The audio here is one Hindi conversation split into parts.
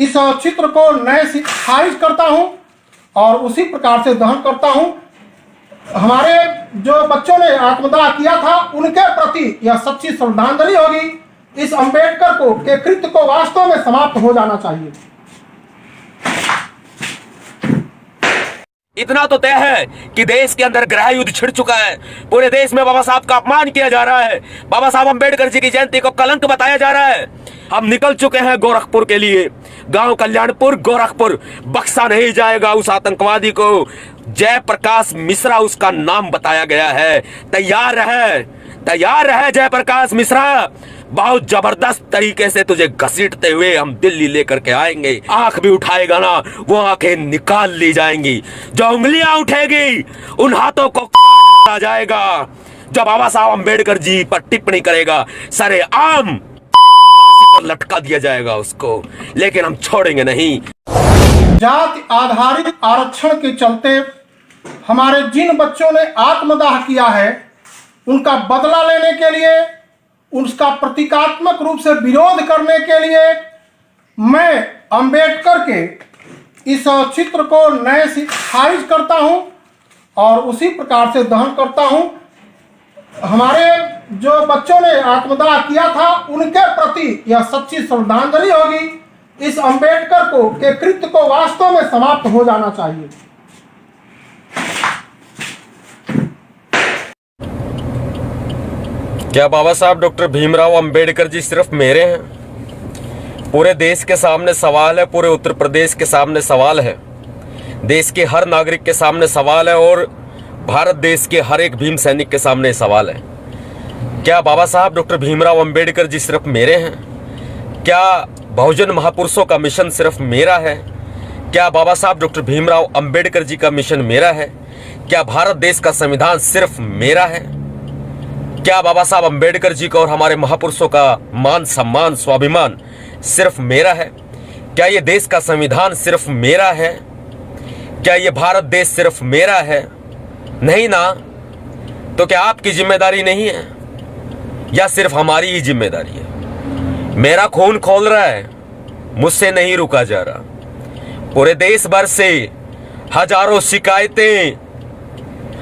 इस चित्र को नए से खारिज करता हूं और उसी प्रकार से दहन करता हूं। हमारे जो बच्चों ने आत्मदाह किया था उनके प्रति यह सच्ची श्रद्धांजलि होगी। इस अंबेडकर को के कृत्य को वास्तव में समाप्त हो जाना चाहिए। इतना तो तय है कि देश के अंदर गृह युद्ध छिड़ चुका है। पूरे देश में बाबा साहब का अपमान किया जा रहा है। बाबा साहब अंबेडकर जी की जयंती को कलंक बताया जा रहा है। हम निकल चुके हैं गोरखपुर के लिए। गांव कल्याणपुर गोरखपुर बख्शा नहीं जाएगा उस आतंकवादी को। जयप्रकाश मिश्रा उसका नाम बताया गया है। तैयार रहे जयप्रकाश मिश्रा। बहुत जबरदस्त तरीके से तुझे घसीटते हुए हम दिल्ली लेकर के आएंगे। आंख भी उठाएगा ना, वो आंखें निकाल ली जाएंगी। जो उंगलियां उठेगी उन हाथों को काटा जाएगा। जब बाबा साहब अंबेडकर जी पर टिप्पणी करेगा सरेआम पर लटका दिया जाएगा उसको, लेकिन हम छोड़ेंगे नहीं। जाति आधारित आरक्षण के चलते हमारे जिन बच्चों ने आत्मदाह किया है उनका बदला लेने के लिए, उसका प्रतीकात्मक रूप से विरोध करने के लिए मैं अंबेडकर के इस चित्र को नए से खारिज करता हूं और उसी प्रकार से दहन करता हूं। हमारे जो बच्चों ने आत्मदाह किया था उनके प्रति यह सच्ची श्रद्धांजलि होगी। इस अंबेडकर को के कृत्य को वास्तव में समाप्त हो जाना चाहिए। क्या बाबा साहब डॉक्टर भीमराव अंबेडकर जी सिर्फ मेरे हैं? पूरे देश के सामने सवाल है, पूरे उत्तर प्रदेश के सामने सवाल है, देश के हर नागरिक के सामने सवाल है और भारत देश के हर एक भीम सैनिक के सामने सवाल है। क्या बाबा साहब डॉक्टर भीमराव अंबेडकर जी सिर्फ मेरे हैं? क्या बहुजन महापुरुषों का मिशन सिर्फ मेरा है? क्या बाबा साहब डॉक्टर भीमराव अंबेडकर जी का मिशन मेरा है? क्या भारत देश का संविधान सिर्फ मेरा है? क्या बाबा साहब अंबेडकर जी का और हमारे महापुरुषों का मान सम्मान स्वाभिमान सिर्फ मेरा है? क्या ये देश का संविधान सिर्फ मेरा है? क्या ये भारत देश सिर्फ मेरा है? नहीं ना। तो क्या आपकी जिम्मेदारी नहीं है या सिर्फ हमारी ही जिम्मेदारी है? मेरा खून खौल रहा है, मुझसे नहीं रुका जा रहा। पूरे देश भर से हजारों शिकायतें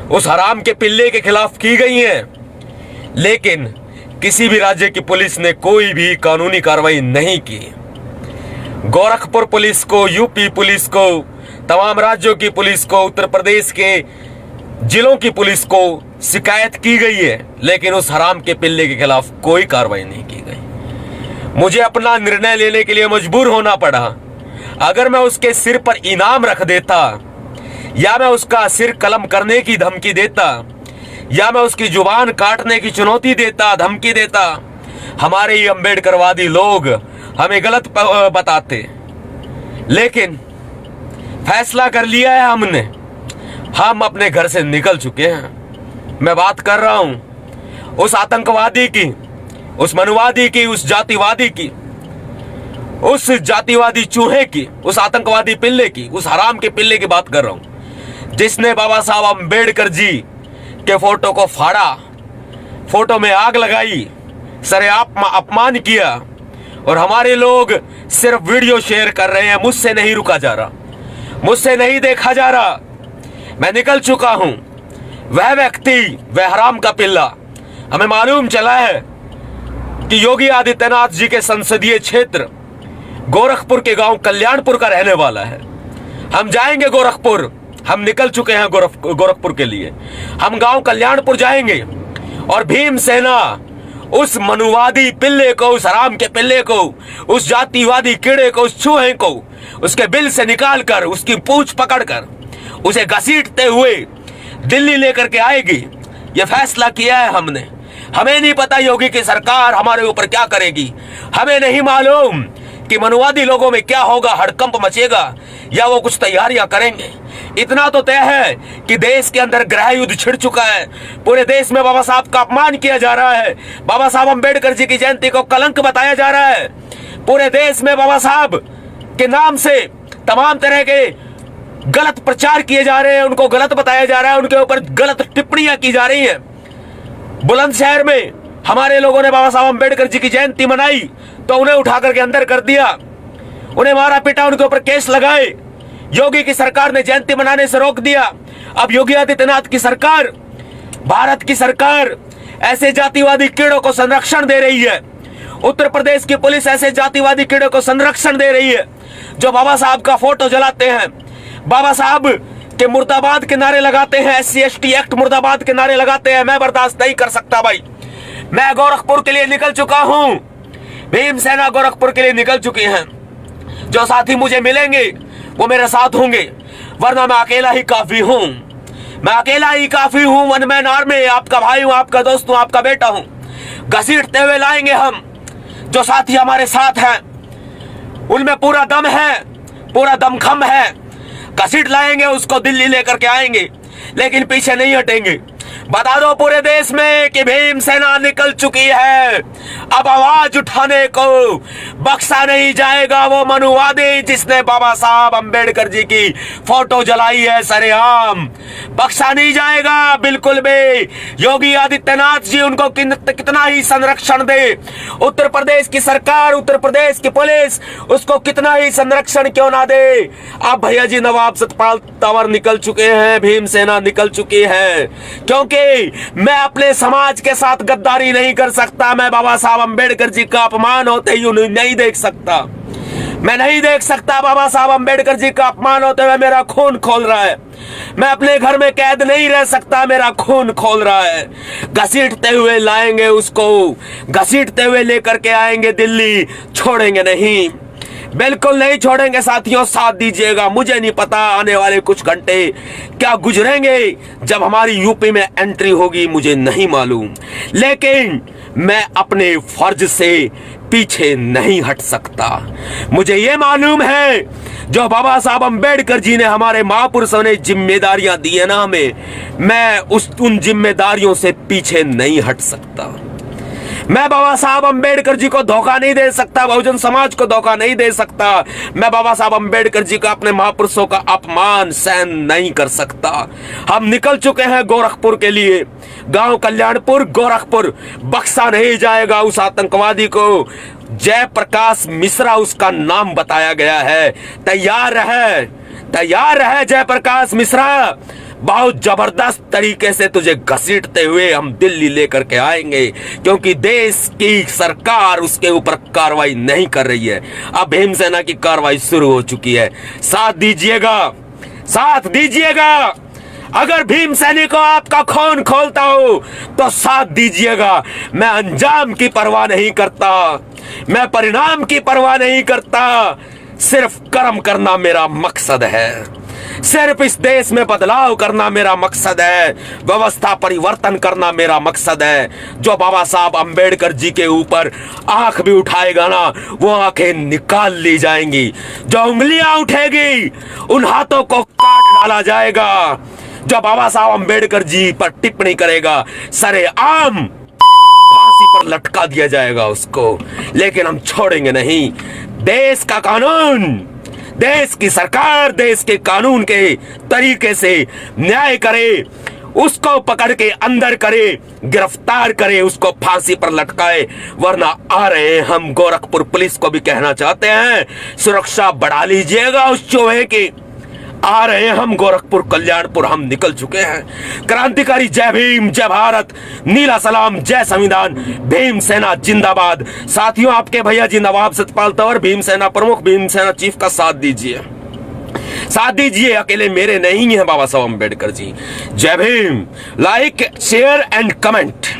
उस हराम के पिल्ले के खिलाफ की गई हैं, लेकिन किसी भी राज्य की पुलिस ने कोई भी कानूनी कार्रवाई नहीं की। गोरखपुर पुलिस को, यूपी पुलिस को, तमाम राज्यों की पुलिस को, उत्तर प्रदेश के जिलों की पुलिस को शिकायत की गई है, लेकिन उस हराम के पिल्ले के खिलाफ कोई कार्रवाई नहीं की गई। मुझे अपना निर्णय लेने के लिए मजबूर होना पड़ा। अगर मैं उसके सिर पर इनाम रख देता या मैं उसका सिर कलम करने की धमकी देता या मैं उसकी जुबान काटने की चुनौती देता, धमकी देता, हमारे ये अंबेडकरवादी लोग हमें गलत बताते। लेकिन फैसला कर लिया है हमने। हम अपने घर से निकल चुके हैं। मैं बात कर रहा हूं उस आतंकवादी की, उस मनुवादी की, उस जातिवादी की, उस जातिवादी चूहे की, उस आतंकवादी पिल्ले की, उस हराम के पिल्ले की बात कर रहा हूं जिसने बाबा साहब अंबेडकर जी के फोटो को फाड़ा, फोटो में आग लगाई, सरेआम अपमान किया और हमारे लोग सिर्फ वीडियो शेयर कर रहे हैं। मुझसे नहीं रुका जा रहा, मुझसे नहीं देखा जा रहा। मैं निकल चुका हूं। वह व्यक्ति, वह हराम का पिल्ला, हमें मालूम चला है कि योगी आदित्यनाथ जी के संसदीय क्षेत्र गोरखपुर के गांव कल्याणपुर का रहने वाला है। हम जाएंगे गोरखपुर। हम निकल चुके हैं गोरखपुर के लिए। हम गांव कल्याणपुर जाएंगे और भीम सेना उस मनुवादी पिल्ले को, उस हराम के पिल्ले को, उस जातिवादी कीड़े को, उस चूहे को उसके बिल से निकालकर, उसकी पूंछ पकड़कर उसे घसीटते हुए दिल्ली लेकर के आएगी। यह फैसला किया है हमने। हमें नहीं पता योगी की सरकार हमारे ऊपर क्या करेगी। हमें नहीं मालूम कि मनुवादी लोगों में क्या होगा, हड़कंप मचेगा या वो कुछ तैयारियां करेंगे। इतना तो तय है कि देश के अंदर गृह युद्ध छिड़ चुका है। पूरे देश में बाबा साहब का अपमान किया जा रहा है। बाबा साहब अंबेडकर जी की जयंती को कलंक बताया जा रहा है। पूरे देश में बाबा साहब के नाम से तमाम तरह के गलत प्रचार किए जा रहे हैं, उनको गलत बताया जा रहा है, उनके ऊपर गलत टिप्पणियां की जा रही हैं। बुलंदशहर में हमारे लोगों ने बाबा साहब अंबेडकर जी की जयंती मनाई तो उन्हें उठा करके अंदर कर दिया। उन्हें मारा पीटा, उनके ऊपर केस लगाए। योगी की सरकार ने जयंती मनाने से रोक दिया। अब योगी आदित्यनाथ की सरकार, भारत की सरकार ऐसे जातिवादी कीड़ों को संरक्षण दे रही है। उत्तर प्रदेश की पुलिस ऐसे जातिवादी कीड़ों को संरक्षण दे रही है जो बाबा साहब का फोटो जलाते हैं, बाबा साहब के मुर्दाबाद के नारे लगाते हैं, SC ST एक्ट मुर्दाबाद के नारे लगाते हैं। मैं बर्दाश्त नहीं कर सकता भाई। मैं गोरखपुर के लिए निकल चुका हूं, भीमसेना गोरखपुर के लिए निकल चुकी हैं। जो साथी मुझे मिलेंगे वो मेरे साथ होंगे, वरना मैं अकेला ही काफी हूं। मैं अकेला ही काफी हूं। वन मैन आर्मी, आपका भाई हूं, आपका दोस्त हूं, आपका बेटा हूं। घसीटते हुए लाएंगे हम। जो साथी हमारे साथ हैं उनमें पूरा दम है, पूरा दमखम है। घसीट लाएंगे उसको, दिल्ली लेकर के आएंगे, लेकिन पीछे नहीं हटेंगे। बता दो पूरे देश में कि भीमसेना निकल चुकी है। अब आवाज उठाने को बख्शा नहीं जाएगा। वो मनुवादी जिसने बाबा साहब अंबेडकर जी की फोटो जलाई है सरेआम, बख्शा नहीं जाएगा बिल्कुल भी। योगी आदित्यनाथ जी उनको कितना ही संरक्षण दे, उत्तर प्रदेश की सरकार, उत्तर प्रदेश की पुलिस उसको कितना ही संरक्षण क्यों ना दे। अब भैया जी नवाब सतपाल तंवर निकल चुके हैं, भीमसेना निकल चुकी है, क्योंकि मैं अपने समाज के साथ गद्दारी नहीं कर सकता। मैं बाबा साहब अंबेडकर जी का अपमान होते ही नहीं देख सकता। मैं नहीं देख सकता बाबा साहब अंबेडकर जी का अपमान होते हुए। मेरा खून खोल रहा है। मैं अपने घर में कैद नहीं रह सकता, मेरा खून खोल रहा है। घसीटते हुए लाएंगे उसको, घसीटते हुए लेकर के आएंगे दिल्ली, छोड़ेंगे नहीं, बिल्कुल नहीं छोड़ेंगे साथियों। साथ दीजिएगा। मुझे नहीं पता आने वाले कुछ घंटे क्या गुजरेंगे जब हमारी यूपी में एंट्री होगी, मुझे नहीं मालूम, लेकिन मैं अपने फर्ज से पीछे नहीं हट सकता। मुझे ये मालूम है जो बाबा साहब अंबेडकर जी ने, हमारे महापुरुषों ने जिम्मेदारियां दी है ना हमें, मैं उन जिम्मेदारियों से पीछे नहीं हट सकता। मैं बाबा साहब अंबेडकर जी को धोखा नहीं दे सकता, बहुजन समाज को धोखा नहीं दे सकता। मैं बाबा साहब अंबेडकर जी का, अपने महापुरुषों का अपमान सहन नहीं कर सकता। हम निकल चुके हैं गोरखपुर के लिए। गांव कल्याणपुर, गोरखपुर बख्शा नहीं जाएगा उस आतंकवादी को। जयप्रकाश मिश्रा उसका नाम बताया गया है। तैयार है, तैयार है जयप्रकाश मिश्रा। बहुत जबरदस्त तरीके से तुझे घसीटते हुए हम दिल्ली लेकर के आएंगे, क्योंकि देश की सरकार उसके ऊपर कार्रवाई नहीं कर रही है। अब भीमसेना की कार्रवाई शुरू हो चुकी है। साथ दीजिएगा, साथ दीजिएगा। अगर भीम सैनिक को आपका खून खोलता हो तो साथ दीजिएगा। मैं अंजाम की परवाह नहीं करता, मैं परिणाम की परवाह नहीं करता। सिर्फ कर्म करना मेरा मकसद है, सिर्फ इस देश में बदलाव करना मेरा मकसद है, व्यवस्था परिवर्तन करना मेरा मकसद है। जो बाबा साहब अंबेडकर जी के ऊपर आंख भी उठाएगा ना, वो आंखें निकाल ली जाएंगी। जो उंगलियां उठेगी उन हाथों को काट डाला जाएगा। जो बाबा साहब अंबेडकर जी पर टिप्पणी करेगा, सरेआम फांसी पर लटका दिया जाएगा उसको। लेकिन हम छोड़ेंगे नहीं। देश का कानून, देश की सरकार देश के कानून के तरीके से न्याय करे, उसको पकड़ के अंदर करे, गिरफ्तार करे, उसको फांसी पर लटकाए। वरना आ रहे हैं हम। गोरखपुर पुलिस को भी कहना चाहते हैं, सुरक्षा बढ़ा लीजिएगा उस चूहे की। आ रहे हैं हम गोरखपुर, कल्याणपुर हम निकल चुके हैं। क्रांतिकारी जय भीम, जय भारत, नीला सलाम, जय संविधान, भीमसेना जिंदाबाद। साथियों, आपके भैया जी नवाब सतपाल तंवर, भीमसेना प्रमुख, भीमसेना चीफ का साथ दीजिए, साथ दीजिए। अकेले मेरे नहीं है बाबा साहब अंबेडकर जी। जय Bhim. Like, share and comment.